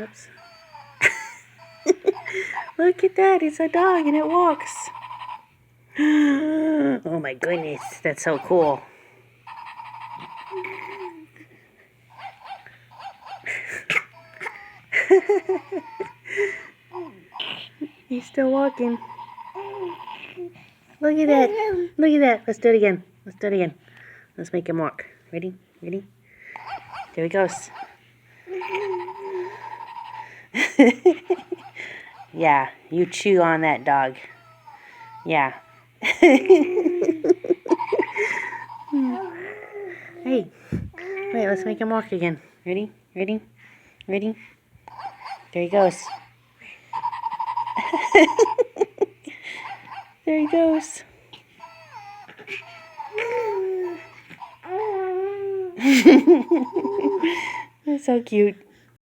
Oops. Look at that. It's a dog and it walks. Oh my goodness. That's so cool. He's still walking. Look at that. Look at that. Let's do it again. Let's do it again. Let's make him walk. Ready? Ready? There he goes. Yeah, you chew on that dog. Yeah. Hey, wait, let's make him walk again. Ready? Ready? Ready? There he goes. There he goes. That's so cute.